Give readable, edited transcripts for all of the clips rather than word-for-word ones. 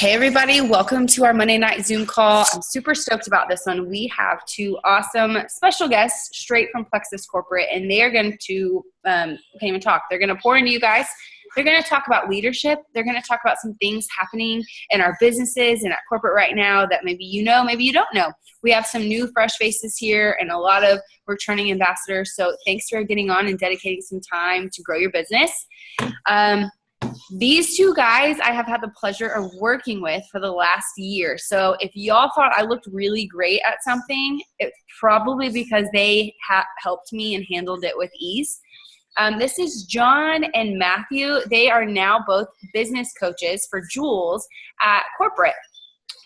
Hey everybody, welcome to our Monday night Zoom call. I'm super stoked about this one. We have two awesome special guests straight from Plexus Corporate, and they are going to, can't even talk. They're going to pour into you guys. They're going to talk about leadership. They're going to talk about some things happening in our businesses and at corporate right now that maybe you know, maybe you don't know. We have some new fresh faces here and a lot of returning ambassadors. So thanks for getting on and dedicating some time to grow your business. These two guys I have had the pleasure of working with for the last year. So if y'all thought I looked really great at something, it's probably because they helped me and handled it with ease. This is John and Matthew. They are now both business coaches for Jules at corporate.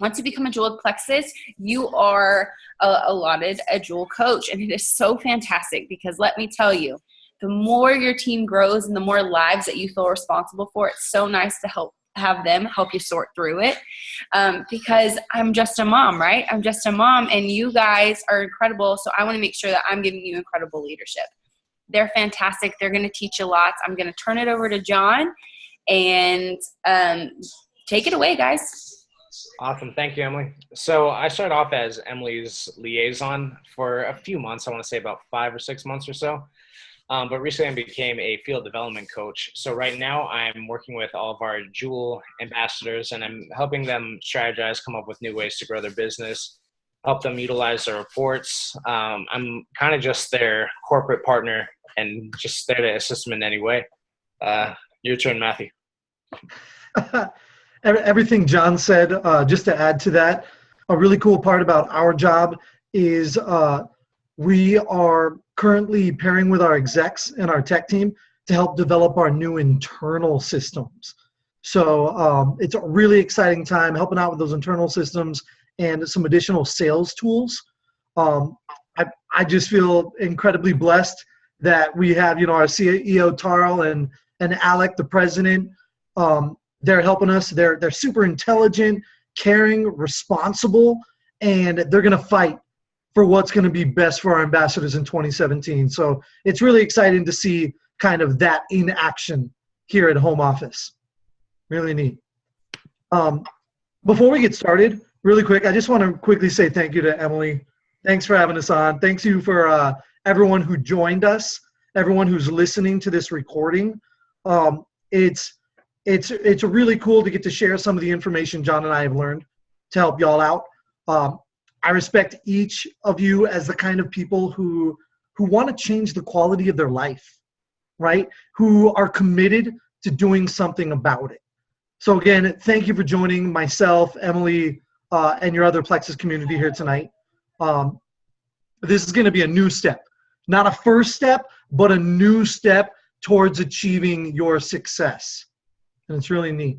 Once you become a Jewel Plexus, you are allotted a Jewel coach. And it is so fantastic because let me tell you, the more your team grows and the more lives that you feel responsible for, it's so nice to have them help you sort through it. Because I'm just a mom, right? I'm just a mom, and you guys are incredible. So I want to make sure that I'm giving you incredible leadership. They're fantastic. They're going to teach you lots. I'm going to turn it over to John and take it away, guys. Awesome. Thank you, Emily. So I started off as Emily's liaison for a few months. I want to say about 5 or 6 months or so. But recently I became a field development coach. So right now I'm working with all of our Jewel ambassadors, and I'm helping them strategize, come up with new ways to grow their business, help them utilize their reports. I'm kind of just their corporate partner and just there to assist them in any way. Your turn, Matthew. Everything John said, just to add to that, a really cool part about our job is we are currently pairing with our execs and our tech team to help develop our new internal systems. So it's a really exciting time helping out with those internal systems and some additional sales tools. I just feel incredibly blessed that we have, our CEO Tarl and Alec, the president. They're helping us. They're super intelligent, caring, responsible, and they're going to fight for what's going to be best for our ambassadors in 2017. So it's really exciting to see kind of that in action here at home office. Really neat. Before we get started, really quick, I just want to quickly say thank you to Emily. Thanks for having us on. Thanks you for everyone who joined us, everyone who's listening to this recording. It's really cool to get to share some of the information John and I have learned to help y'all out. I respect each of you as the kind of people who want to change the quality of their life, right? Who are committed to doing something about it. So again, thank you for joining myself, Emily, and your other Plexus community here tonight. This is going to be a new step, not a first step, but a new step towards achieving your success. And it's really neat.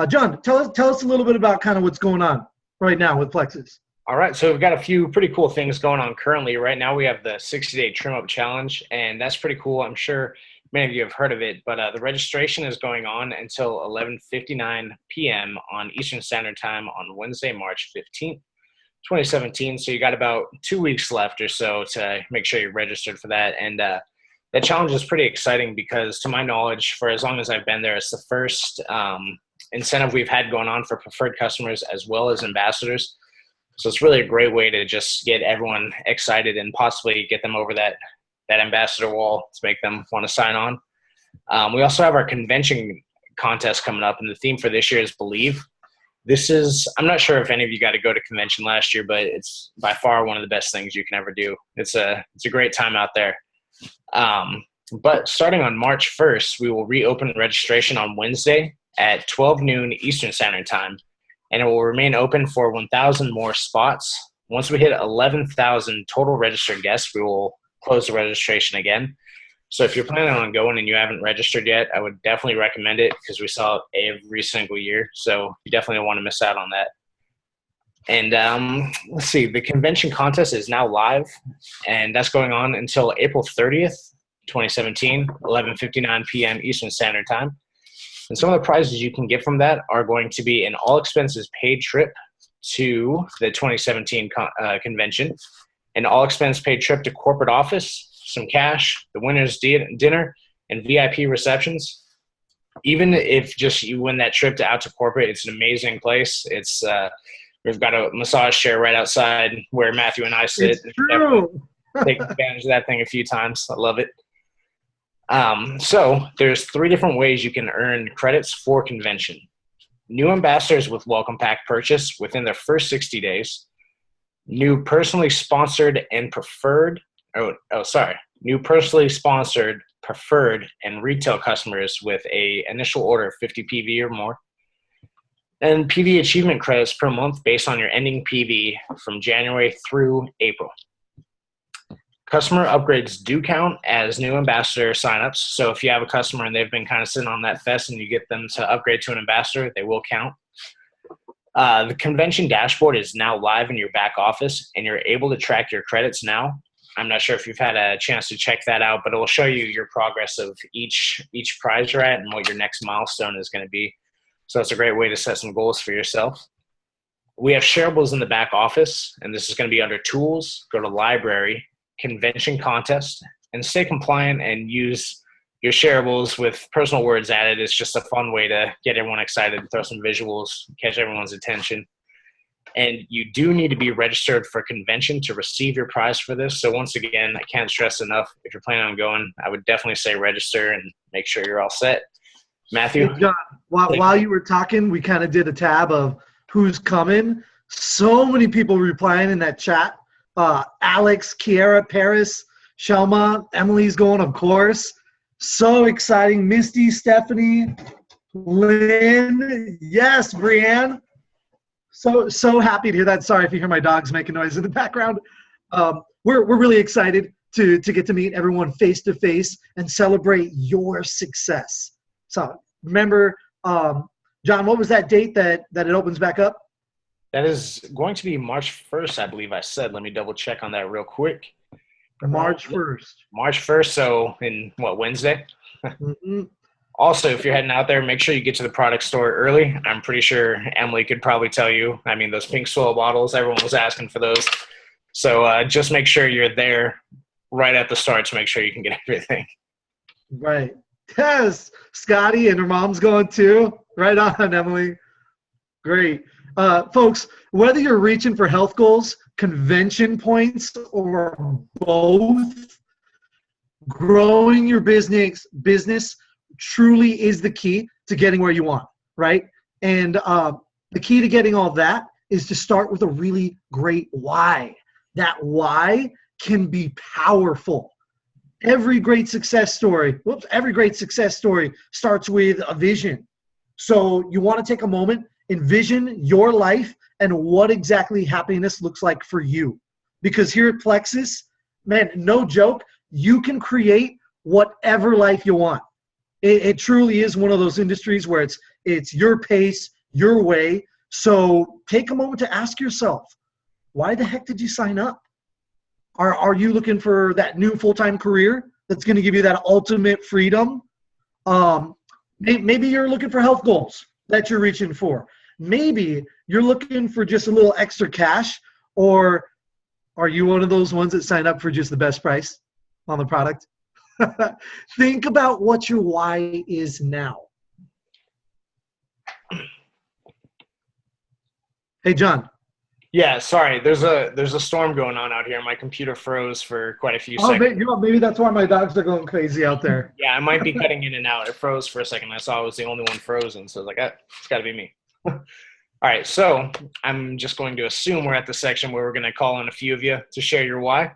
John, tell us a little bit about kind of what's going on right now with Plexus. All right, so we've got a few pretty cool things going on currently. Right now we have the 60-day trim-up challenge, and that's pretty cool. I'm sure many of you have heard of it, but the registration is going on until 11:59 p.m. on Eastern Standard Time on Wednesday, March 15th, 2017. So you got about 2 weeks left or so to make sure you're registered for that. And that challenge is pretty exciting because, to my knowledge, for as long as I've been there, it's the first incentive we've had going on for preferred customers as well as ambassadors. So it's really a great way to just get everyone excited and possibly get them over that ambassador wall to make them want to sign on. We also have our convention contest coming up, and the theme for this year is Believe. I'm not sure if any of you got to go to convention last year, but it's by far one of the best things you can ever do. It's a great time out there. But starting on March 1st, we will reopen registration on Wednesday at 12 noon Eastern Standard Time. And it will remain open for 1,000 more spots. Once we hit 11,000 total registered guests, we will close the registration again. So if you're planning on going and you haven't registered yet, I would definitely recommend it because we sell it every single year. So you definitely don't want to miss out on that. And let's see, the convention contest is now live, and that's going on until April 30th, 2017, 11:59 p.m. Eastern Standard Time. And some of the prizes you can get from that are going to be an all-expenses paid trip to the 2017 convention, an all-expense paid trip to corporate office, some cash, the winner's dinner, and VIP receptions. even if just you win that trip out to corporate, it's an amazing place. It's we've got a massage chair right outside where Matthew and I sit. It's true. Take advantage of that thing a few times. I love it. So there's 3 different ways you can earn credits for convention. New ambassadors with welcome pack purchase within their first 60 days. New personally sponsored and preferred. New personally sponsored, preferred, and retail customers with a initial order of 50 PV or more. And PV achievement credits per month based on your ending PV from January through April. Customer upgrades do count as new ambassador signups. So if you have a customer and they've been kind of sitting on that fest and you get them to upgrade to an ambassador, they will count. The convention dashboard is now live in your back office, and you're able to track your credits now. I'm not sure if you've had a chance to check that out, but it will show you your progress of each prize you're at and what your next milestone is going to be. So that's a great way to set some goals for yourself. We have shareables in the back office, and this is going to be under tools. Go to library, convention contest, and stay compliant and use your shareables with personal words added. It's just a fun way to get everyone excited, throw some visuals, catch everyone's attention. And you do need to be registered for convention to receive your prize for this. So once again, I can't stress enough, if you're planning on going, I would definitely say register and make sure you're all set. Matthew? Hey, John, while you were talking, we kind of did a tab of who's coming. So many people replying in that chat. Alex, Kiara, Paris, Shelma, Emily's going, of course. So exciting. Misty, Stephanie, Lynn. Yes, Brianne. So happy to hear that. Sorry if you hear my dogs making noise in the background. We're really excited to get to meet everyone face to face and celebrate your success. So remember, John, what was that date that it opens back up? That is going to be March 1st, I believe I said. Let me double check on that real quick. March 1st. March 1st, so in Wednesday? Mm-hmm. Also, if you're heading out there, make sure you get to the product store early. I'm pretty sure Emily could probably tell you. I mean, those pink soil bottles, everyone was asking for those. So just make sure you're there right at the start to make sure you can get everything. Right. Yes. Scotty and her mom's going too. Right on, Emily. Great. Folks, whether you're reaching for health goals, convention points, or both, growing your business truly is the key to getting where you want, right? And the key to getting all that is to start with a really great why. That why can be powerful. Every great success story starts with a vision. So you want to take a moment, envision your life and what exactly happiness looks like for you. Because here at Plexus, man, no joke, you can create whatever life you want. It truly is one of those industries where it's your pace, your way. So take a moment to ask yourself, why the heck did you sign up? Are you looking for that new full-time career that's going to give you that ultimate freedom? Maybe you're looking for health goals that you're reaching for. Maybe you're looking for just a little extra cash, or are you one of those ones that sign up for just the best price on the product? Think about what your why is now. Hey, John. Yeah, sorry. There's a storm going on out here. My computer froze for quite a few seconds. Maybe that's why my dogs are going crazy out there. Yeah, I might be cutting in and out. It froze for a second. I saw I was the only one frozen, so I was like, it's got to be me. All right, so I'm just going to assume we're at the section where we're going to call on a few of you to share your why.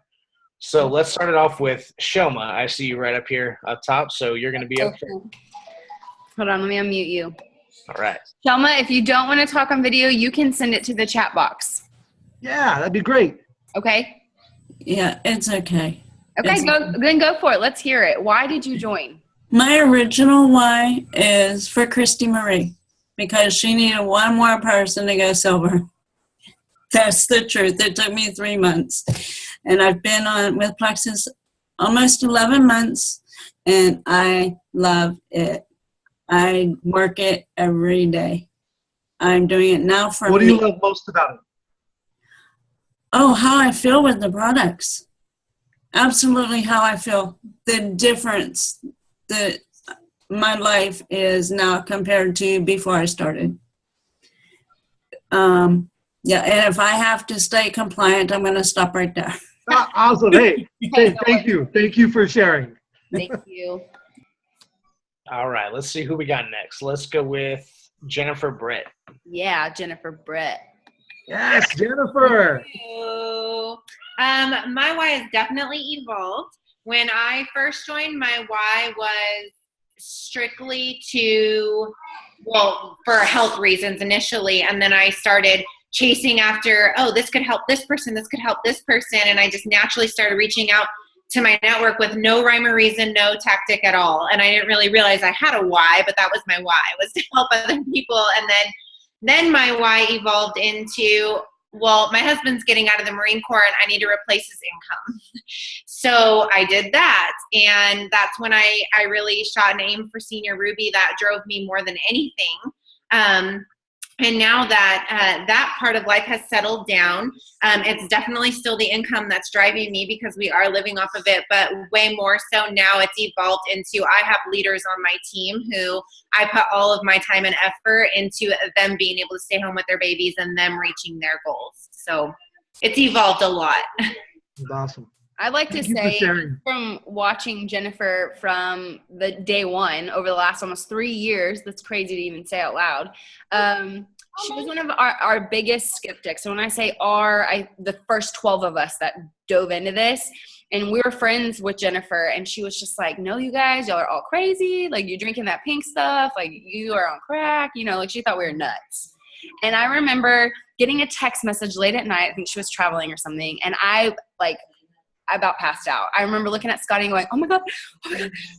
So let's start it off with Shelma. I see you right up here up top, so you're going to be up here. Hold on, let me unmute you. All right. Shelma, if you don't want to talk on video, you can send it to the chat box. Yeah, that'd be great. Okay? Yeah, it's okay. Okay, then go for it. Let's hear it. Why did you join? My original why is for Christy Marie, because she needed one more person to go sober. That's the truth. It took me 3 months. And I've been on with Plexus almost 11 months, and I love it. I work it every day. I'm doing it now for What do you love most about it? Oh, how I feel with the products. Absolutely how I feel. The difference. my life is now compared to before I started. Yeah, and if I have to stay compliant, I'm going to stop right there. Awesome. Hey, thank you. Thank you for sharing. Thank you. All right, let's see who we got next. Let's go with Jennifer Brett. Yeah, Jennifer Brett. Yes, Jennifer. My why has definitely evolved. When I first joined, my why was strictly for health reasons initially, and then I started chasing after, this could help this person, this could help this person, and I just naturally started reaching out to my network with no rhyme or reason, no tactic at all. And I didn't really realize I had a why, but that was my why, was to help other people. And then my why evolved into, my husband's getting out of the Marine Corps and I need to replace his income. So I did that. And that's when I really shot an aim for Senior Ruby. That drove me more than anything. And now that that part of life has settled down, it's definitely still the income that's driving me because we are living off of it, but way more so now it's evolved into I have leaders on my team who I put all of my time and effort into them being able to stay home with their babies and them reaching their goals. So it's evolved a lot. That's awesome. I'd like to say from watching Jennifer from the day one over the last almost 3 years, that's crazy to even say out loud. She was one of our biggest skeptics. So when I say the first 12 of us that dove into this, and we were friends with Jennifer, and she was just like, no, you guys, y'all are all crazy. Like, you're drinking that pink stuff. Like, you are on crack. Like she thought we were nuts. And I remember getting a text message late at night. I think she was traveling or something. And I about passed out. I remember looking at Scotty and going, oh my God,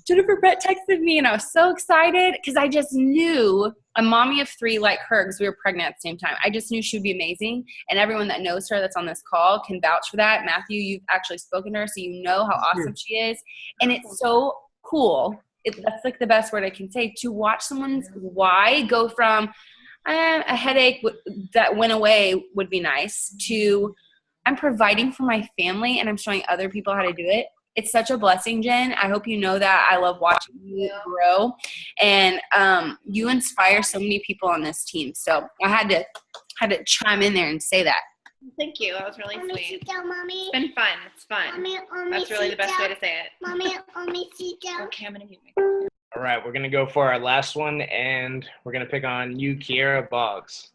Jennifer Brett texted me. And I was so excited because I just knew a mommy of 3 like her, because we were pregnant at the same time. I just knew she would be amazing. And everyone that knows her that's on this call can vouch for that. Matthew, you've actually spoken to her, so you know how awesome she is. And it's so cool. That's like the best word I can say, to watch someone's why go from a headache that went away would be nice to I'm providing for my family and I'm showing other people how to do it. It's such a blessing, Jen. I hope you know that. I love watching you grow. And you inspire so many people on this team. So I had to chime in there and say that. Thank you. That was really sweet. Mommy. It's been fun. It's fun. That's really the best way to say it. Mommy, Okay, I'm going to mute me. All right, we're going to go for our last one, and we're going to pick on you, Kiera Boggs.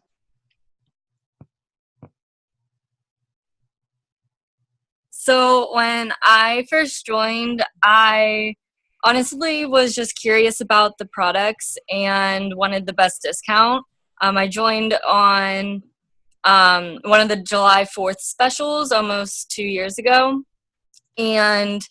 So when I first joined, I honestly was just curious about the products and wanted the best discount. I joined on one of the July 4th specials almost 2 years ago and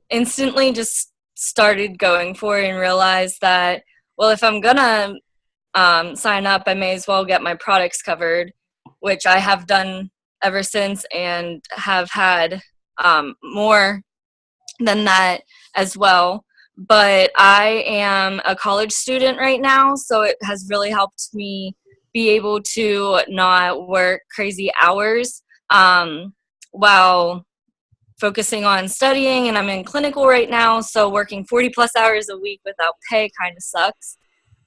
instantly just started going for it and realized that, well, if I'm going to sign up, I may as well get my products covered, which I have done ever since and have had more than that as well. But I am a college student right now, so it has really helped me be able to not work crazy hours while focusing on studying, and I'm in clinical right now, so working 40 plus hours a week without pay kind of sucks.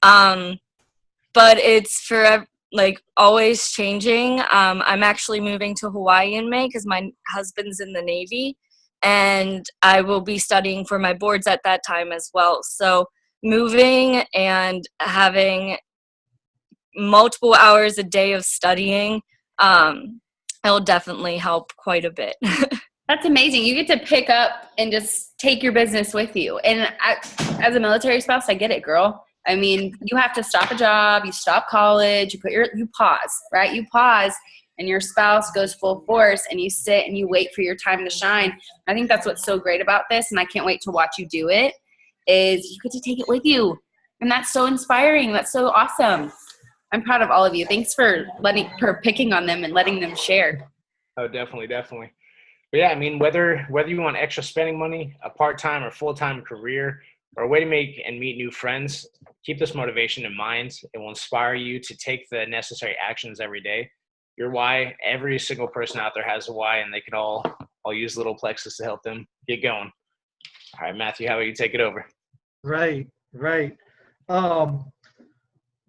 But it's for always changing. I'm actually moving to Hawaii in May because my husband's in the Navy, and I will be studying for my boards at that time as well. So moving and having multiple hours a day of studying, it'll definitely help quite a bit. That's amazing. You get to pick up and just take your business with you. And as a military spouse, I get it, girl. I mean, you have to stop a job, you stop college, you pause, right? You pause and your spouse goes full force and you sit and you wait for your time to shine. I think that's what's so great about this, and I can't wait to watch you do it, is you get to take it with you. And that's so inspiring. That's so awesome. I'm proud of all of you. Thanks for picking on them and letting them share. Oh, definitely. But yeah, I mean, whether you want extra spending money, a part-time or full-time career, or a way to make and meet new friends, keep this motivation in mind. It will inspire you to take the necessary actions every day. Your why, every single person out there has a why, and they can all use little Plexus to help them get going. All right, Matthew, how about you take it over? Right.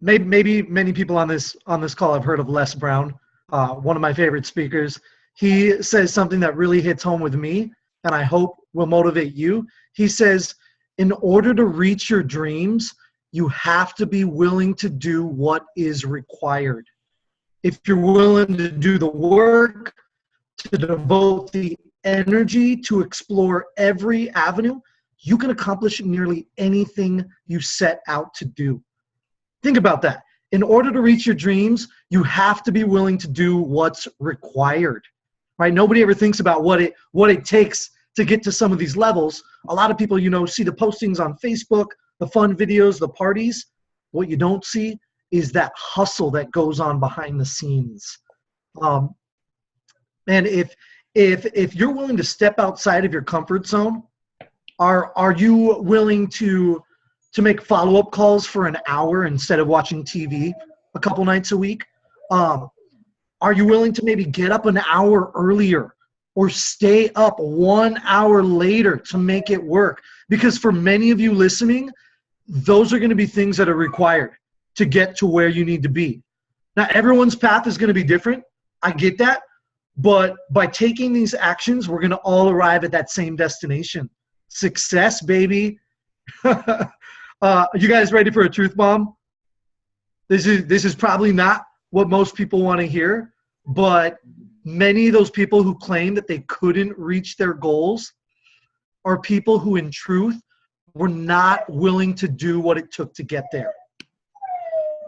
Maybe many people on this call have heard of Les Brown, one of my favorite speakers. He says something that really hits home with me, and I hope will motivate you. He says, in order to reach your dreams, you have to be willing to do what is required. If you're willing to do the work, to devote the energy to explore every avenue, you can accomplish nearly anything you set out to do. Think about that. In order to reach your dreams, you have to be willing to do what's required, right? Nobody ever thinks about what it takes to get to some of these levels. A lot of people, see the postings on Facebook, the fun videos, the parties. What you don't see is that hustle that goes on behind the scenes. And if you're willing to step outside of your comfort zone, are you willing to make follow-up calls for an hour instead of watching TV a couple nights a week? Are you willing to maybe get up an hour earlier or stay up 1 hour later to make it work? Because for many of you listening, those are going to be things that are required to get to where you need to be. Now, everyone's path is going to be different. I get that. But by taking these actions, we're going to all arrive at that same destination. Success, baby. You guys ready for a truth bomb? This is probably not what most people want to hear, but many of those people who claim that they couldn't reach their goals are people who in truth were not willing to do what it took to get there.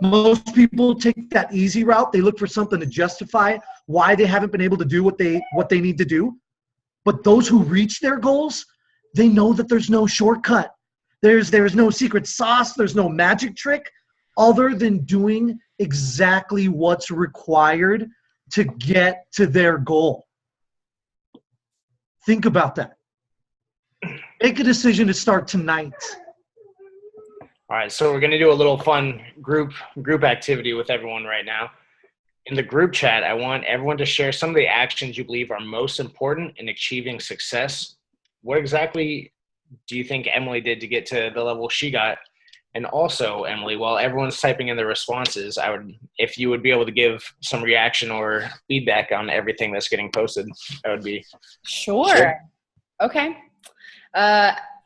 Most people take that easy route. They look for something to justify why they haven't been able to do what they need to do. But those who reach their goals, they know that there's no shortcut. There's no secret sauce. There's no magic trick other than doing exactly what's required to get to their goal. Think about that. Make a decision to start tonight. All right, so we're going to do a little fun group activity with everyone right now. In the group chat, I want everyone to share some of the actions you believe are most important in achieving success. What exactly do you think Emily did to get to the level she got? And also, Emily, while everyone's typing in their responses, if you would be able to give some reaction or feedback on everything that's getting posted, that would be sure. Okay.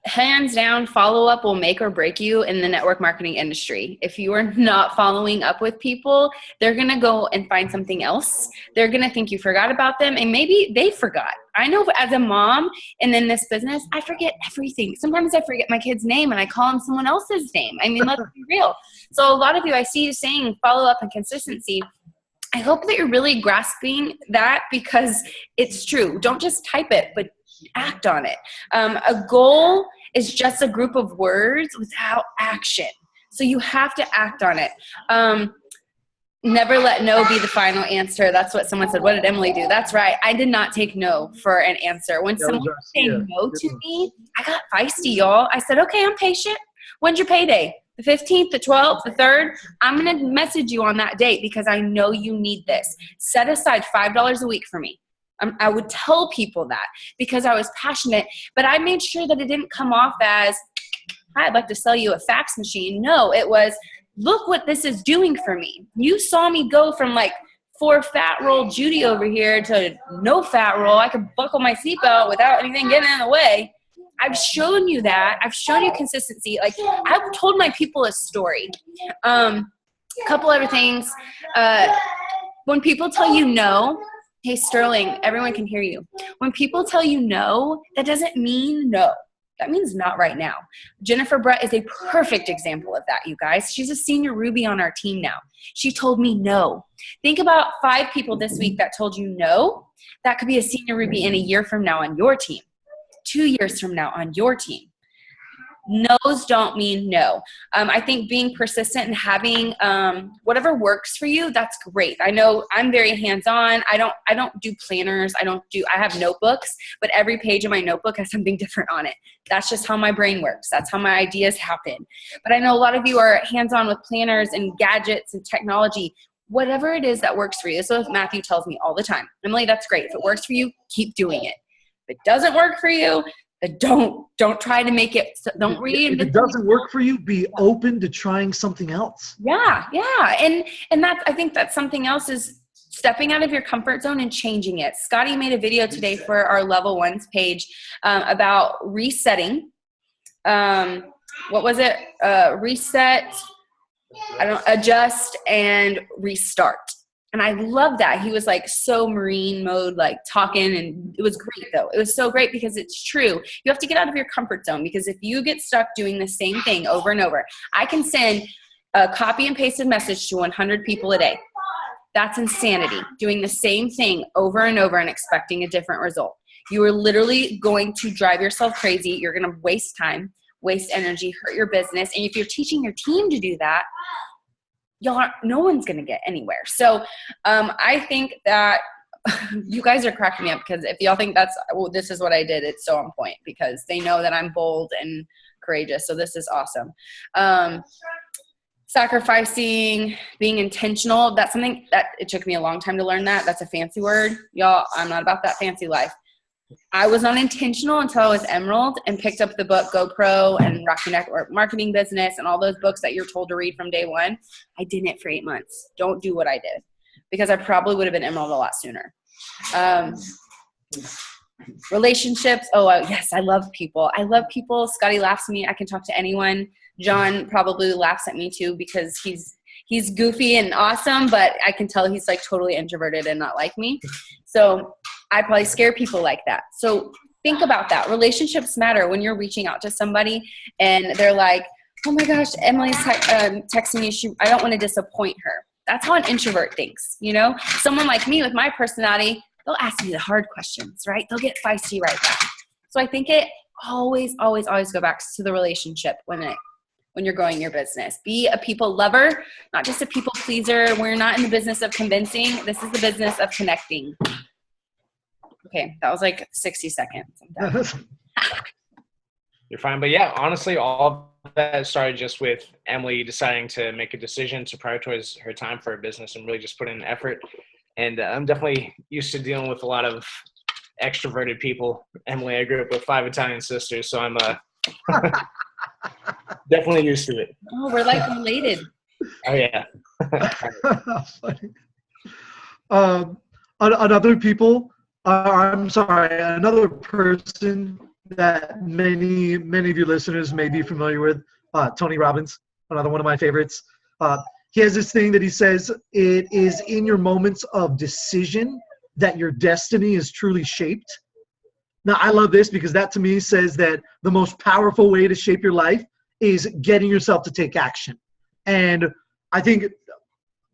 Hands down, follow-up will make or break you in the network marketing industry. If you are not following up with people, they're going to go and find something else. They're going to think you forgot about them, and maybe they forgot. I know as a mom and in this business, I forget everything. Sometimes I forget my kid's name and I call him someone else's name. I mean, let's be real. So a lot of you, I see you saying follow-up and consistency. I hope that you're really grasping that because it's true. Don't just type it, but act on it. A goal is just a group of words without action. So you have to act on it. Never let no be the final answer. That's what someone said. What did Emily do? That's right. I did not take no for an answer. When someone said no to me, I got feisty, y'all. I said, okay, I'm patient. When's your payday? The 15th, the 12th, the 3rd? I'm going to message you on that date because I know you need this. Set aside $5 a week for me. I would tell people that because I was passionate, but I made sure that it didn't come off as, hi, I'd like to sell you a fax machine. No, it was, look what this is doing for me. You saw me go from like 4 fat roll Judy over here to no fat roll. I could buckle my seatbelt without anything getting in the way. I've shown you that. I've shown you consistency. Like I've told my people a story. A couple other things. When people tell you no, hey, Sterling, everyone can hear you. When people tell you no, that doesn't mean no. That means not right now. Jennifer Brett is a perfect example of that, you guys. She's a senior Ruby on our team now. She told me no. Think about 5 people this week that told you no. That could be a senior Ruby in a year from now on your team, 2 years from now on your team. No's don't mean no. I think being persistent and having whatever works for you, that's great. I know I'm very hands-on. I don't do planners. I have notebooks, but every page of my notebook has something different on it. That's just how my brain works. That's how my ideas happen. But I know a lot of you are hands-on with planners and gadgets and technology. Whatever it is that works for you. This is what Matthew tells me all the time. Emily, that's great. If it works for you, keep doing it. If it doesn't work for you, don't try to make it, don't read. If it doesn't work for you, be open to trying something else. Yeah. And I think that's something else, is stepping out of your comfort zone and changing it. Scotty made a video today for our level ones page about resetting. What was it? Reset, adjust, and restart. And I love that. He was like so marine mode, like talking, and it was great though. It was so great because it's true. You have to get out of your comfort zone, because if you get stuck doing the same thing over and over, I can send a copy and pasted message to 100 people a day. That's insanity. Doing the same thing over and over and expecting a different result. You are literally going to drive yourself crazy. You're going to waste time, waste energy, hurt your business. And if you're teaching your team to do that, no one's going to get anywhere. So I think that you guys are cracking me up, because if y'all think this is what I did, it's so on point, because they know that I'm bold and courageous. So this is awesome. Sacrificing, being intentional. That's something that it took me a long time to learn that. That's a fancy word. Y'all, I'm not about that fancy life. I was unintentional until I was Emerald and picked up the book GoPro and Rocky Network Marketing Business and all those books that you're told to read from day one. I did it for 8 months. Don't do what I did, because I probably would have been Emerald a lot sooner. Relationships. Yes, I love people. Scotty laughs at me. I can talk to anyone. John probably laughs at me too, because he's goofy and awesome, but I can tell he's like totally introverted and not like me. So I probably scare people like that. So think about that. Relationships matter when you're reaching out to somebody and they're like, oh my gosh, Emily's texting me. I don't want to disappoint her. That's how an introvert thinks. Someone like me with my personality, they'll ask me the hard questions, right? They'll get feisty right back. So I think it always go back to the relationship when you're growing your business. Be a people lover, not just a people pleaser. We're not in the business of convincing. This is the business of connecting. Okay, that was like 60 seconds. You're fine. But yeah, honestly, all that started just with Emily deciding to make a decision to prioritize her time for her business and really just put in an effort. And I'm definitely used to dealing with a lot of extroverted people. Emily, I grew up with 5 Italian sisters, so I'm definitely used to it. Oh, we're like related. Oh, yeah. Another person that many of your listeners may be familiar with, Tony Robbins, another one of my favorites. He has this thing that he says, it is in your moments of decision that your destiny is truly shaped. Now, I love this because that to me says that the most powerful way to shape your life is getting yourself to take action. And I think,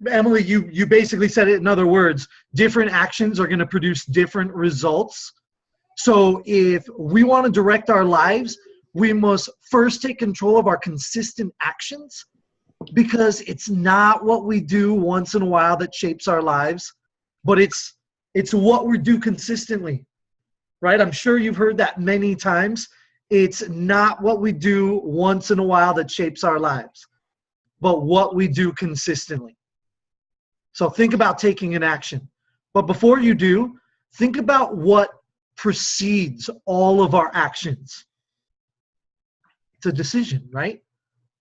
Emily, you basically said it in other words. Different actions are going to produce different results. So if we want to direct our lives, we must first take control of our consistent actions, because it's not what we do once in a while that shapes our lives, but it's what we do consistently, right? I'm sure you've heard that many times. It's not what we do once in a while that shapes our lives, but what we do consistently. So think about taking an action. But before you do, think about what precedes all of our actions. It's a decision, right?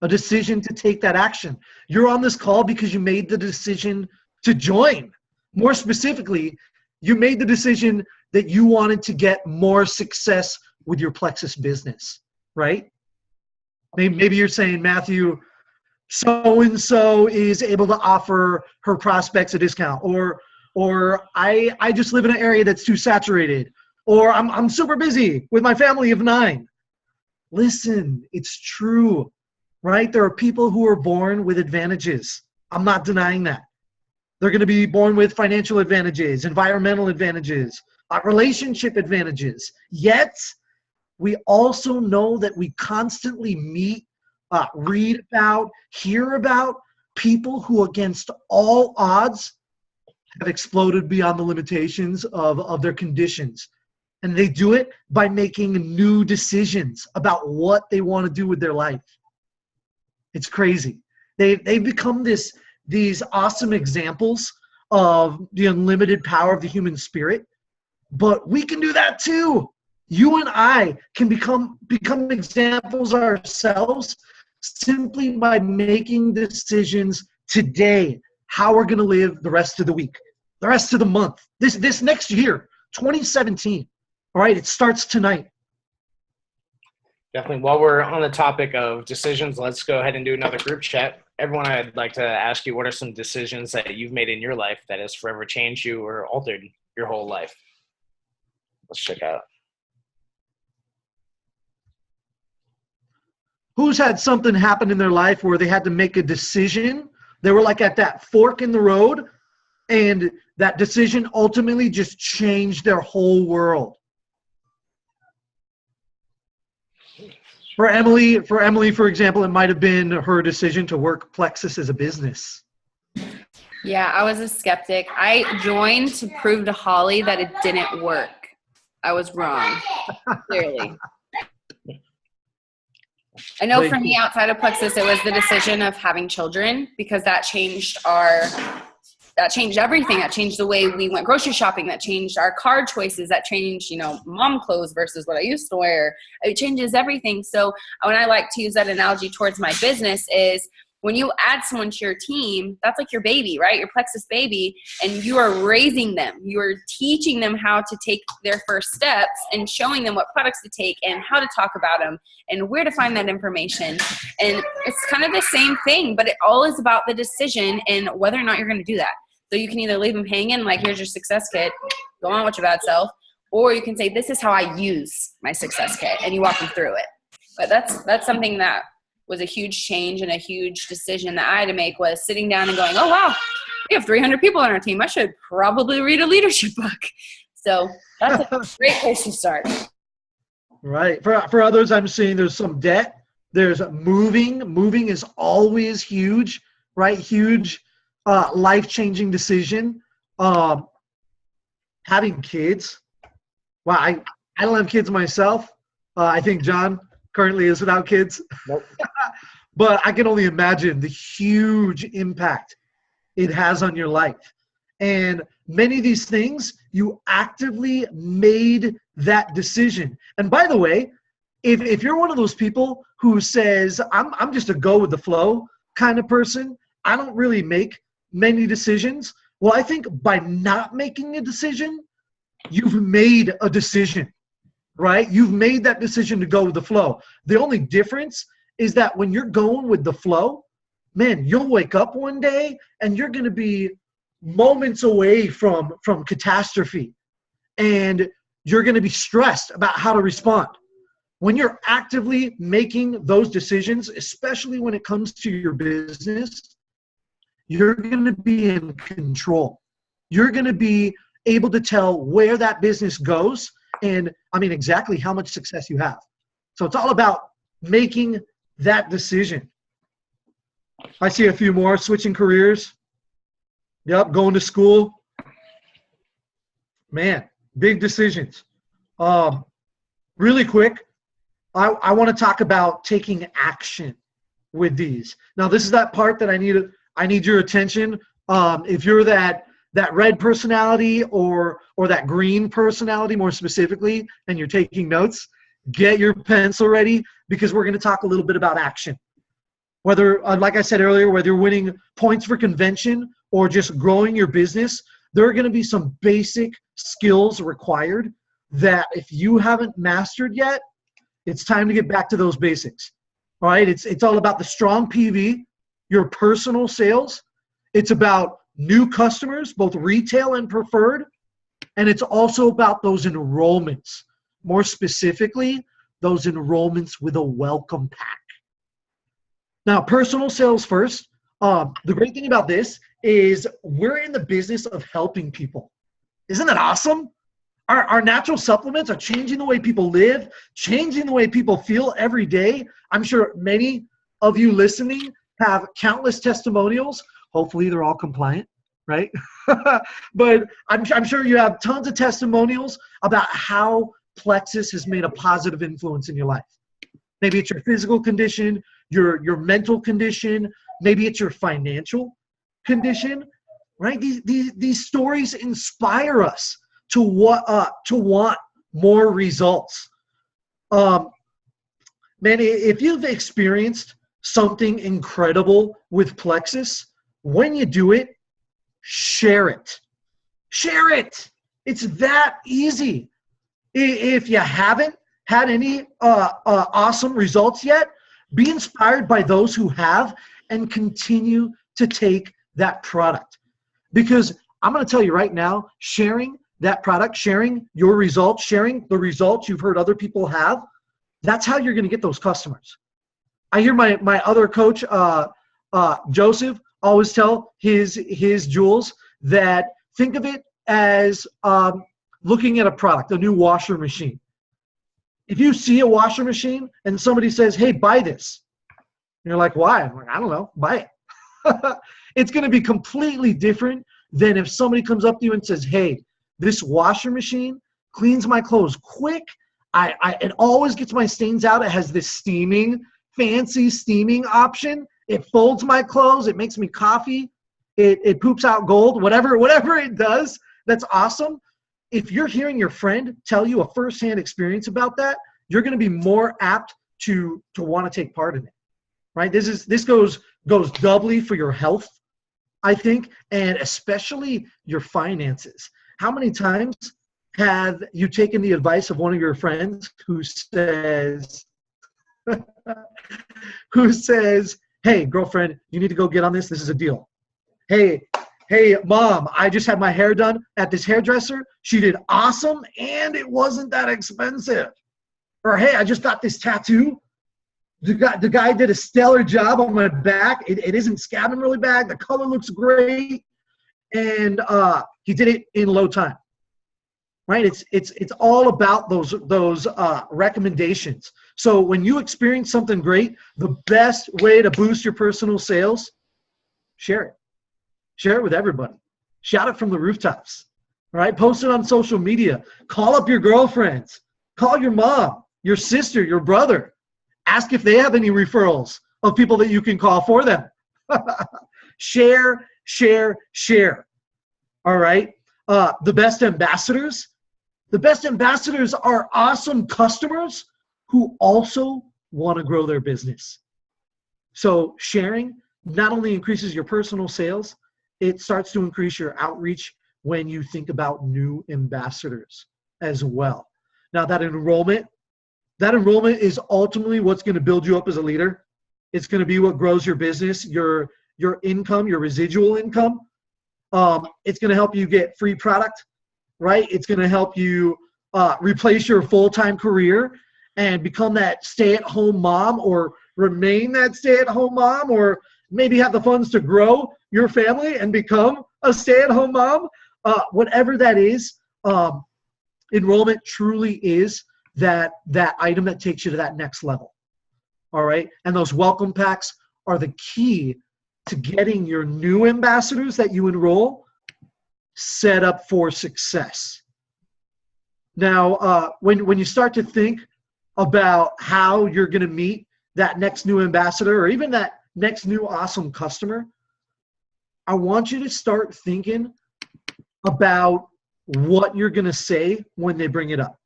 A decision to take that action. You're on this call because you made the decision to join. More specifically, you made the decision that you wanted to get more success with your Plexus business, right? Maybe you're saying, Matthew, so-and-so is able to offer her prospects a discount, or I just live in an area that's too saturated, or I'm super busy with my family of 9. Listen, it's true, right? There are people who are born with advantages. I'm not denying that. They're going to be born with financial advantages, environmental advantages, relationship advantages. Yet, we also know that we constantly meet, read about, hear about people who, against all odds, have exploded beyond the limitations of their conditions. And they do it by making new decisions about what they want to do with their life. It's crazy. They've become these awesome examples of the unlimited power of the human spirit. But we can do that too. You and I can become examples ourselves simply by making decisions today, how we're going to live the rest of the week, the rest of the month, this next year, 2017. All right, it starts tonight. Definitely. While we're on the topic of decisions, let's go ahead and do another group chat. Everyone, I'd like to ask you, what are some decisions that you've made in your life that has forever changed you or altered your whole life? Let's check out. Who's had something happen in their life where they had to make a decision? They were like at that fork in the road, and that decision ultimately just changed their whole world. For Emily, for example, it might have been her decision to work Plexus as a business. Yeah, I was a skeptic. I joined to prove to Holly that it didn't work. I was wrong, clearly. I know for me, outside of Plexus, it was the decision of having children, because that changed everything. That changed the way we went grocery shopping. That changed our car choices. That changed, mom clothes versus what I used to wear. It changes everything. So when I like to use that analogy towards my business is, when you add someone to your team, that's like your baby, right? Your Plexus baby, and you are raising them. You are teaching them how to take their first steps and showing them what products to take and how to talk about them and where to find that information. And it's kind of the same thing, but it all is about the decision and whether or not you're going to do that. So you can either leave them hanging, like, here's your success kit, go on with your bad self, or you can say, this is how I use my success kit, and you walk them through it. But that's something that was a huge change and a huge decision that I had to make, was sitting down and going, oh, wow, we have 300 people on our team. I should probably read a leadership book. So that's a great place to start. Right. For others, I'm seeing there's some debt. There's moving. Moving is always huge, right? Huge life-changing decision. Having kids. Wow, I don't have kids myself. I think John currently is without kids. Nope. But I can only imagine the huge impact it has on your life. And many of these things, you actively made that decision. And by the way, if you're one of those people who says, I'm just a go with the flow kind of person, I don't really make many decisions. Well, I think by not making a decision, you've made a decision. Right? You've made that decision to go with the flow. The only difference is that when you're going with the flow, man, you'll wake up one day and you're going to be moments away from catastrophe, and you're going to be stressed about how to respond. When you're actively making those decisions, especially when it comes to your business, you're going to be in control. You're going to be able to tell where that business goes, and exactly how much success you have. So it's all about making that decision. I see a few more. Switching careers. Yep, going to school. Man, big decisions. Really quick, I want to talk about taking action with these. Now, this is that part that I need your attention. If you're that red personality or that green personality more specifically, and you're taking notes, get your pencil ready, because we're going to talk a little bit about action. Whether, like I said earlier, whether you're winning points for convention or just growing your business, there are going to be some basic skills required that if you haven't mastered yet, it's time to get back to those basics. All right? It's all about the strong PV, your personal sales. It's about new customers, both retail and preferred. And it's also about those enrollments. More specifically, those enrollments with a welcome pack. Now, personal sales first. The great thing about this is we're in the business of helping people. Isn't that awesome? Our natural supplements are changing the way people live, changing the way people feel every day. I'm sure many of you listening have countless testimonials. Hopefully they're all compliant, right? But I'm sure you have tons of testimonials about how Plexus has made a positive influence in your life. Maybe it's your physical condition, your mental condition, maybe it's your financial condition, right? These stories inspire us to want more results. Man, if you've experienced something incredible with Plexus, when you do it, share it. Share it. It's that easy. If you haven't had any awesome results yet, be inspired by those who have and continue to take that product. Because I'm going to tell you right now, sharing that product, sharing your results, sharing the results you've heard other people have, that's how you're going to get those customers. I hear my other coach, Joseph, always tell his jewels that think of it as looking at a product, a new washer machine. If you see a washer machine and somebody says, hey, buy this, and you're like, why? I'm like, I don't know, buy it. It's going to be completely different than if somebody comes up to you and says, hey, this washer machine cleans my clothes quick. It always gets my stains out. It has this fancy steaming option. It folds my clothes. It makes me coffee. It poops out gold, whatever it does. That's awesome. If you're hearing your friend tell you a firsthand experience about that, you're going to be more apt to want to take part in it, right? This goes doubly for your health, I think, and especially your finances. How many times have you taken the advice of one of your friends who says, hey, girlfriend, you need to go get on this. This is a deal. Hey, mom, I just had my hair done at this hairdresser. She did awesome, and it wasn't that expensive. Or, hey, I just got this tattoo. The guy did a stellar job on my back. It isn't scabbing really bad. The color looks great. And he did it in low time. Right? It's all about those recommendations. So when you experience something great, the best way to boost your personal sales, share it. Share it with everybody. Shout it from the rooftops. All right? Post it on social media. Call up your girlfriends. Call your mom, your sister, your brother. Ask if they have any referrals of people that you can call for them. Share. All right? The best ambassadors. The best ambassadors are awesome customers who also want to grow their business. So sharing not only increases your personal sales, it starts to increase your outreach when you think about new ambassadors as well. Now that enrollment is ultimately what's going to build you up as a leader. It's going to be what grows your business, your income, your residual income. It's going to help you get free product, right? It's going to help you replace your full-time career and become that stay-at-home mom, or remain that stay-at-home mom, or maybe have the funds to grow your family and become a stay-at-home mom. Whatever that is, enrollment truly is that item that takes you to that next level. All right? And those welcome packs are the key to getting your new ambassadors that you enroll set up for success. Now, when you start to think about how you're going to meet that next new ambassador, or even that next new awesome customer, I want you to start thinking about what you're going to say when they bring it up.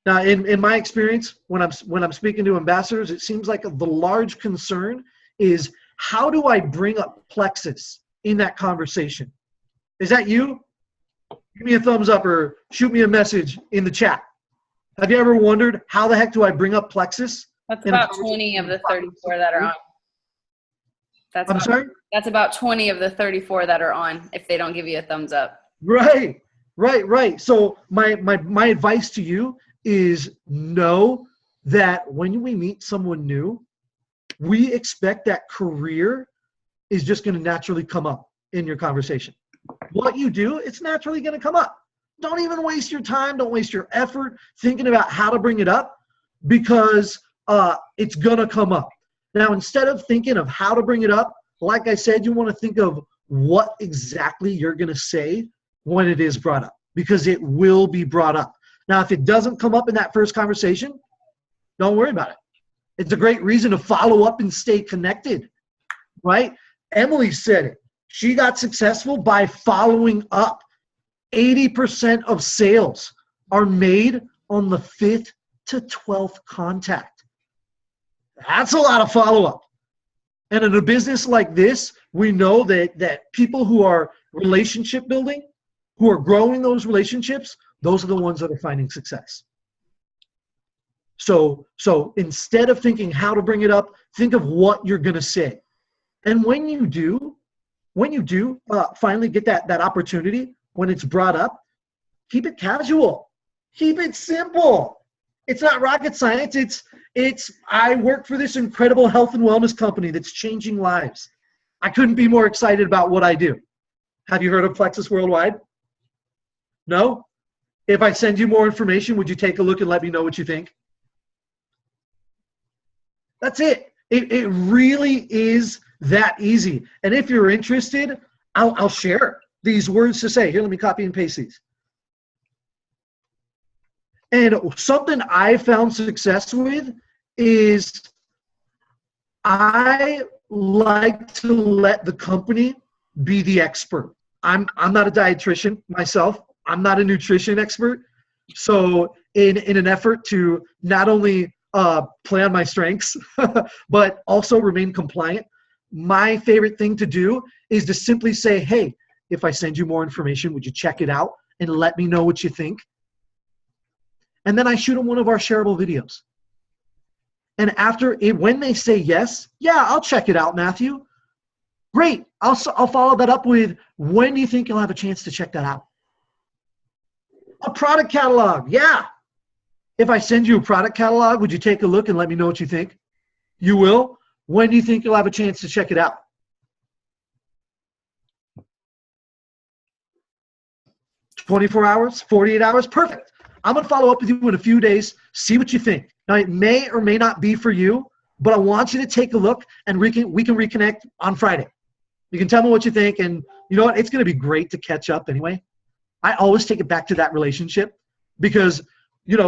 Now, in my experience, when I'm speaking to ambassadors, it seems like the large concern is, how do I bring up Plexus in that conversation? Is that you? Give me a thumbs up or shoot me a message in the chat. Have you ever wondered, how the heck do I bring up Plexus? That's about 20 of the 34 that are on. That's about 20 of the 34 that are on if they don't give you a thumbs up. Right. So my advice to you is, know that when we meet someone new, we expect that career is just going to naturally come up in your conversation. What you do, it's naturally going to come up. Don't even waste your time. Don't waste your effort thinking about how to bring it up, because it's going to come up. Now, instead of thinking of how to bring it up, like I said, you want to think of what exactly you're going to say when it is brought up, because it will be brought up. Now, if it doesn't come up in that first conversation, don't worry about it. It's a great reason to follow up and stay connected, right? Emily said it. She got successful by following up. 80% of sales are made on the 5th to 12th contact. That's a lot of follow-up. And in a business like this, we know that people who are relationship building, who are growing those relationships, those are the ones that are finding success. So instead of thinking how to bring it up, think of what you're going to say. And when you do finally get that opportunity, when it's brought up, keep it casual. Keep it simple. It's not rocket science. It's I work for this incredible health and wellness company that's changing lives. I couldn't be more excited about what I do. Have you heard of Plexus Worldwide? No? If I send you more information, would you take a look and let me know what you think? That's it. It really is that easy. And if you're interested, I'll share these words to say. Here, let me copy and paste these. And something I found success with is I like to let the company be the expert. I'm not a dietitian myself. I'm not a nutrition expert. So in an effort to not only play on my strengths, but also remain compliant, my favorite thing to do is to simply say, hey, if I send you more information, would you check it out and let me know what you think? And then I shoot them one of our shareable videos. And when they say yes, yeah, I'll check it out, Matthew. Great. I'll follow that up with, when do you think you'll have a chance to check that out? A product catalog. Yeah. If I send you a product catalog, would you take a look and let me know what you think? You will. When do you think you'll have a chance to check it out? "24 hours, 48 hours, perfect. I'm going to follow up with you in a few days, see what you think. Now, it may or may not be for you, but I want you to take a look, and we can reconnect on Friday. You can tell me what you think, and you know what? It's going to be great to catch up anyway. I always take it back to that relationship because,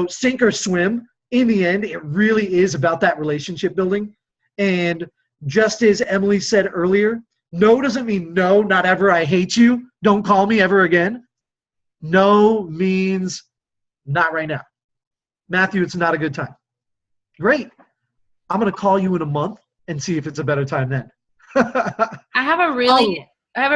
sink or swim, in the end, it really is about that relationship building. And just as Emily said earlier, no doesn't mean no, not ever, I hate you, don't call me ever again. No means not right now. Matthew, it's not a good time. Great. I'm going to call you in a month and see if it's a better time then. I have a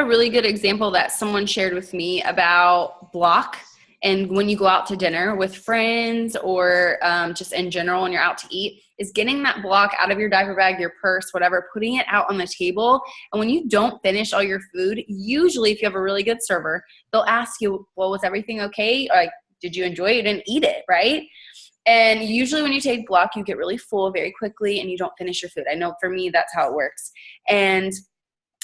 really good example that someone shared with me about block. And when you go out to dinner with friends or just in general when you're out to eat, is getting that block out of your diaper bag, your purse, whatever, putting it out on the table. And when you don't finish all your food, usually if you have a really good server, they'll ask you, well, was everything okay? Or, like, did you enjoy it? You didn't eat it, right? And usually when you take block, you get really full very quickly and you don't finish your food. I know for me, that's how it works. And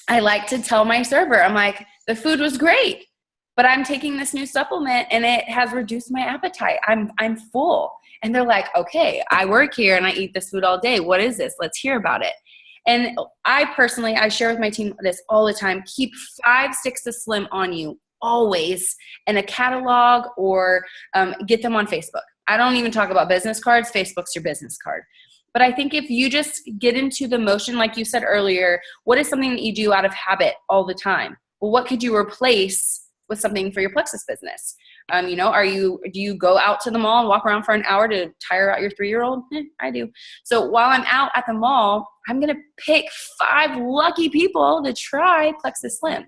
I like to tell my server, I'm like, the food was great, but I'm taking this new supplement and it has reduced my appetite. I'm full. And they're like, okay, I work here and I eat this food all day. What is this? Let's hear about it. And I share with my team this all the time. Keep 5 sticks of Slim on you always in a catalog or get them on Facebook. I don't even talk about business cards. Facebook's your business card. But I think if you just get into the motion, like you said earlier, what is something that you do out of habit all the time? Well, what could you replace with something for your Plexus business? Do you go out to the mall and walk around for an hour to tire out your 3-year-old? I do. So while I'm out at the mall, I'm going to pick 5 lucky people to try Plexus Slim.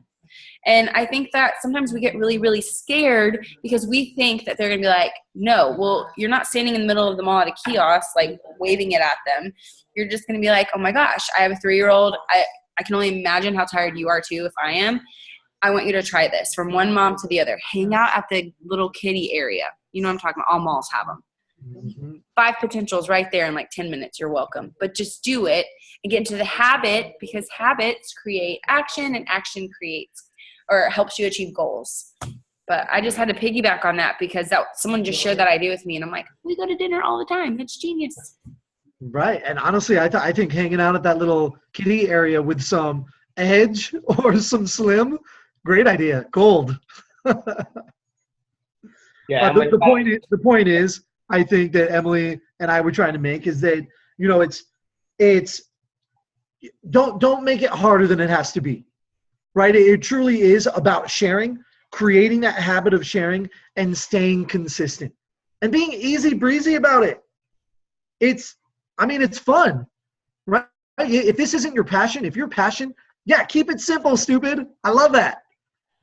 And I think that sometimes we get really, really scared because we think that they're going to be like, no, well, you're not standing in the middle of the mall at a kiosk, like waving it at them. You're just going to be like, oh my gosh, I have a 3-year-old. I can only imagine how tired you are too if I am. I want you to try this from one mom to the other. Hang out at the little kiddie area. You know what I'm talking about? All malls have them. Mm-hmm. 5 potentials right there in like 10 minutes. You're welcome. But just do it and get into the habit because habits create action and action creates or helps you achieve goals. But I just had to piggyback on that because someone just shared that idea with me. And I'm like, we go to dinner all the time. It's genius. Right. And honestly, I think hanging out at that little kiddie area with some Edge or some Slim, great idea. Gold. Yeah. The point is, I think that Emily and I were trying to make is that, it's don't make it harder than it has to be. Right? It truly is about sharing, creating that habit of sharing and staying consistent. and being easy breezy about it. It's fun, right? If this isn't your passion, if your passion, yeah, keep it simple, stupid. I love that.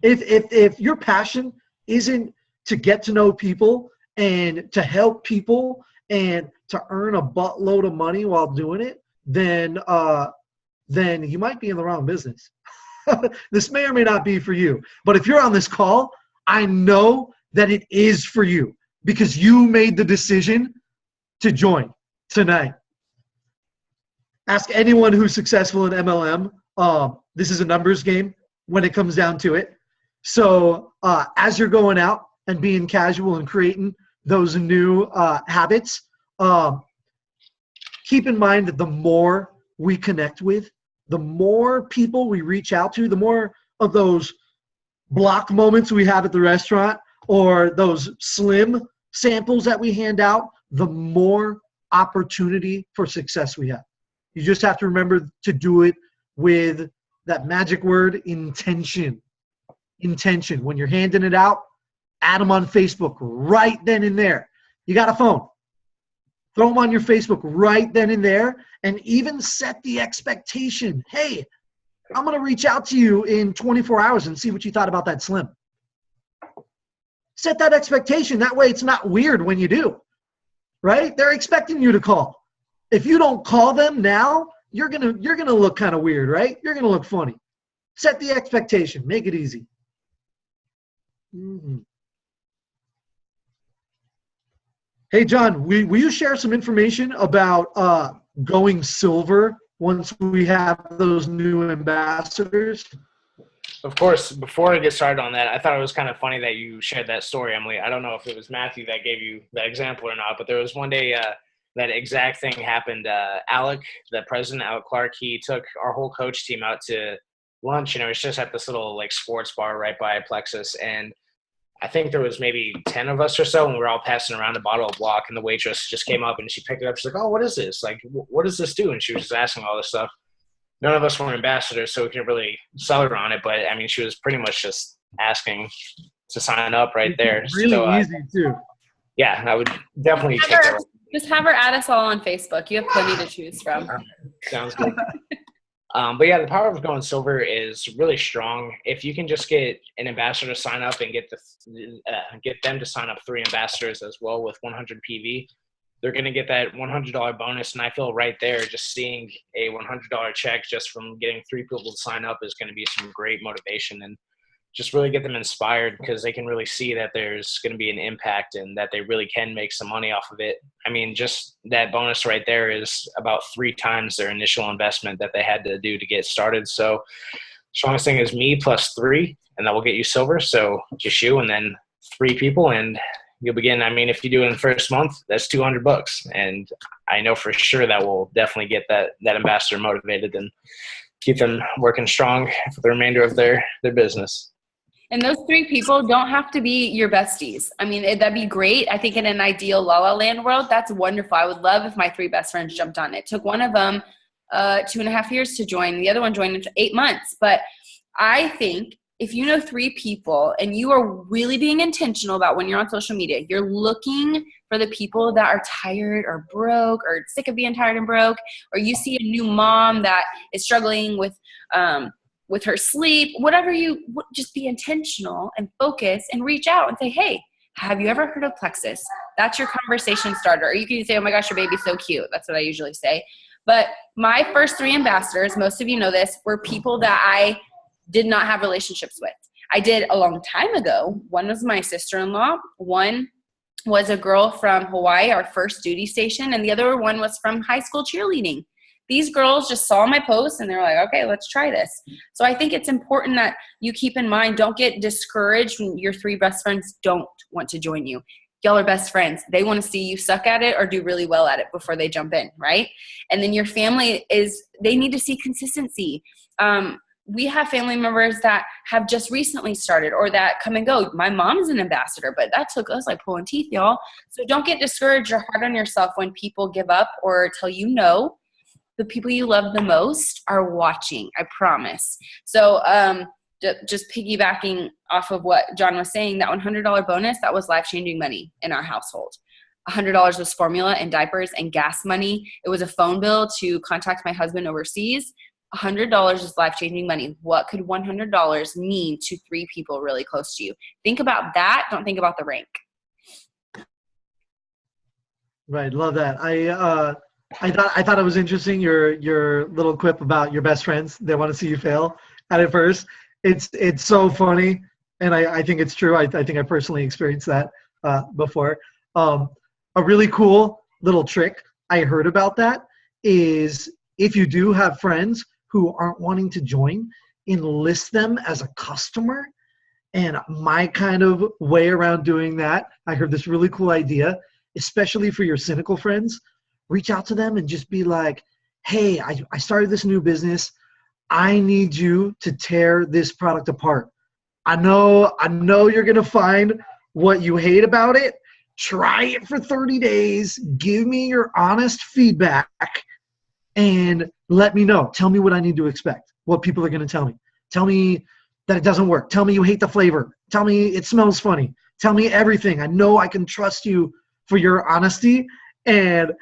If your passion isn't to get to know people and to help people and to earn a buttload of money while doing it, then you might be in the wrong business. This may or may not be for you. But if you're on this call, I know that it is for you because you made the decision to join tonight. Ask anyone who's successful in MLM. This is a numbers game when it comes down to it. So as you're going out and being casual and creating those new habits, keep in mind that the more we connect with, the more people we reach out to, the more of those block moments we have at the restaurant or those slim samples that we hand out, the more opportunity for success we have. You just have to remember to do it with that magic word, intention. Intention. When you're handing it out, add them on Facebook right then and there. You got a phone. Throw them on your Facebook right then and there, and even set the expectation. Hey, I'm going to reach out to you in 24 hours and see what you thought about that slim. Set that expectation. That way it's not weird when you do, right? They're expecting you to call. If you don't call them now, you're gonna look kind of weird, right? You're going to look funny. Set the expectation. Make it easy. Mm-hmm. Hey, John, will you share some information about going silver once we have those new ambassadors? Of course. Before I get started on that, I thought it was kind of funny that you shared that story, Emily. I don't know if it was Matthew that gave you that example or not, but there was one day that exact thing happened. Alec, the president, Alec Clark, he took our whole coach team out to lunch, and it was just at this little like sports bar right by Plexus, and I think there was maybe 10 of us or so, and we were all passing around a bottle of Block, and the waitress just came up and she picked it up. She's like, "Oh, what is this? Like, what does this do?" And she was just asking all this stuff. None of us were ambassadors, so we couldn't really sell her on it. But, I mean, she was pretty much just asking to sign up right there. It's really easy, too. Yeah, I would definitely take that. Just have her add us all on Facebook. You have plenty to choose from. Sounds good. But yeah, the power of going silver is really strong. If you can just get an ambassador to sign up and get them to sign up 3 ambassadors as well with 100 PV, they're going to get that $100 bonus. And I feel right there, just seeing a $100 check just from getting 3 people to sign up is going to be some great motivation and just really get them inspired because they can really see that there's going to be an impact and that they really can make some money off of it. I mean, just that bonus right there is about 3 times their initial investment that they had to do to get started. So strongest thing is me plus 3, and that will get you silver. So just you and then 3 people, and you'll begin. I mean, if you do it in the first month, that's $200. And I know for sure that will definitely get that ambassador motivated and keep them working strong for the remainder of their business. And those 3 people don't have to be your besties. I mean, that'd be great. I think in an ideal La La Land world, that's wonderful. I would love if my 3 best friends jumped on it. It took one of them 2.5 years to join. The other one joined in 8 months. But I think if you know 3 people and you are really being intentional about when you're on social media, you're looking for the people that are tired or broke or sick of being tired and broke, or you see a new mom that is struggling with her sleep, whatever, just be intentional and focus and reach out and say, "Hey, have you ever heard of Plexus?" That's your conversation starter. Or you can say, "Oh my gosh, your baby's so cute." That's what I usually say. But my first 3 ambassadors, most of you know this, were people that I did not have relationships with. I did a long time ago. One was my sister-in-law. One was a girl from Hawaii, our first duty station. And the other one was from high school cheerleading. These girls just saw my post and they're like, "Okay, let's try this." So I think it's important that you keep in mind, don't get discouraged when your 3 best friends don't want to join you. Y'all are best friends. They want to see you suck at it or do really well at it before they jump in, right? And then your family they need to see consistency. We have family members that have just recently started or that come and go. My mom is an ambassador, but that took us like pulling teeth, y'all. So don't get discouraged or hard on yourself when people give up or tell you no. The people you love the most are watching, I promise. So just piggybacking off of what John was saying, that $100 bonus, that was life-changing money in our household. $100 was formula and diapers and gas money. It was a phone bill to contact my husband overseas. $100 is life-changing money. What could $100 mean to 3 people really close to you? Think about that. Don't think about the rank. Right. Love that. I thought it was interesting, your little quip about your best friends. They want to see you fail at first. It's so funny. And I think it's true. I think I personally experienced that before. A really cool little trick I heard about that is if you do have friends who aren't wanting to join, enlist them as a customer. And my kind of way around doing that, I heard this really cool idea, especially for your cynical friends. Reach out to them and just be like, hey, I started this new business. I need you to tear this product apart. I know you're going to find what you hate about it. Try it for 30 days. Give me your honest feedback and let me know. Tell me what I need to expect, what people are going to tell me. Tell me that it doesn't work. Tell me you hate the flavor. Tell me it smells funny. Tell me everything. I know I can trust you for your honesty. And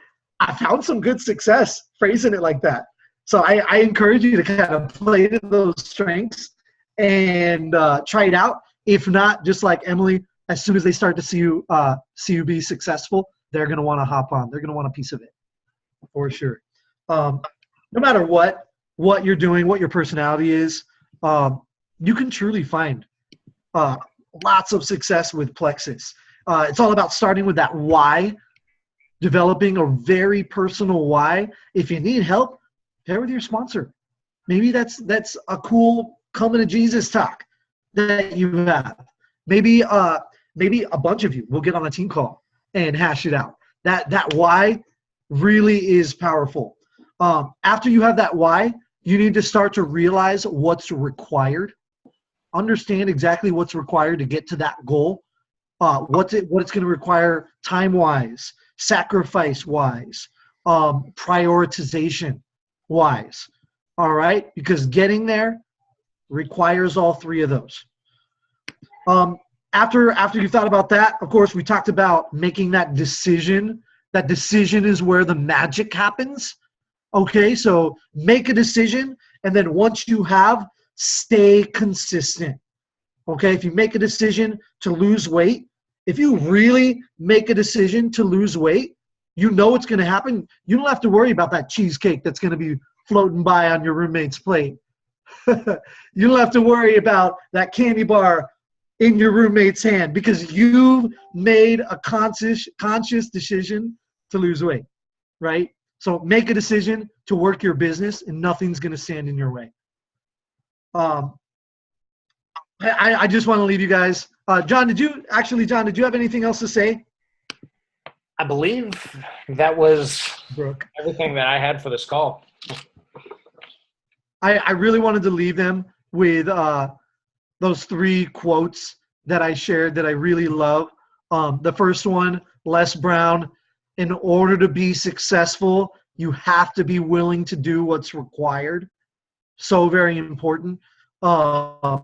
I found some good success phrasing it like that. So I encourage you to kind of play to those strengths and try it out. If not, just like Emily, as soon as they start to see you be successful, they're going to want to hop on. They're going to want a piece of it for sure. No matter what you're doing, what your personality is, you can truly find lots of success with Plexus. It's all about starting with that why, developing a very personal why. If you need help, pair with your sponsor. Maybe that's a cool coming to Jesus talk that you have. Maybe a bunch of you will get on a team call and hash it out. That why really is powerful. After you have that why, you need to start to realize what's required. Understand exactly what's required to get to that goal. What it's going to require time-wise, sacrifice-wise, prioritization-wise. All right? Because getting there requires all 3 of those. After you thought about that, of course, we talked about making that decision. That decision is where the magic happens. Okay, so make a decision, and then once you have, stay consistent. Okay, if you make a decision to lose weight, if you really make a decision to lose weight, you know what's going to happen. You don't have to worry about that cheesecake that's going to be floating by on your roommate's plate. You don't have to worry about that candy bar in your roommate's hand because you've made a conscious decision to lose weight, right? So make a decision to work your business and nothing's going to stand in your way. I just want to leave you guys. John, did you have anything else to say? I believe that was everything that I had for this call. I really wanted to leave them with those 3 quotes that I shared that I really love. The first one, Les Brown, in order to be successful, you have to be willing to do what's required. So very important. The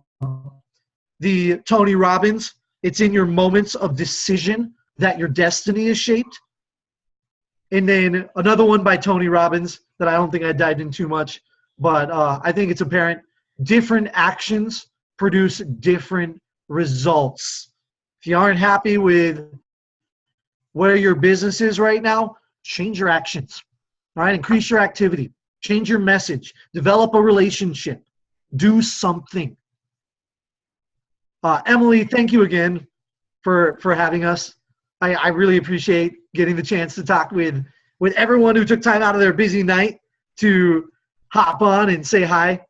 Tony Robbins, it's in your moments of decision that your destiny is shaped. And then another one by Tony Robbins that I don't think I dived in too much, but I think it's apparent. Different actions produce different results. If you aren't happy with where your business is right now, change your actions. All right, increase your activity, change your message, develop a relationship, do something. Emily, thank you again for having us. I really appreciate getting the chance to talk with everyone who took time out of their busy night to hop on and say hi.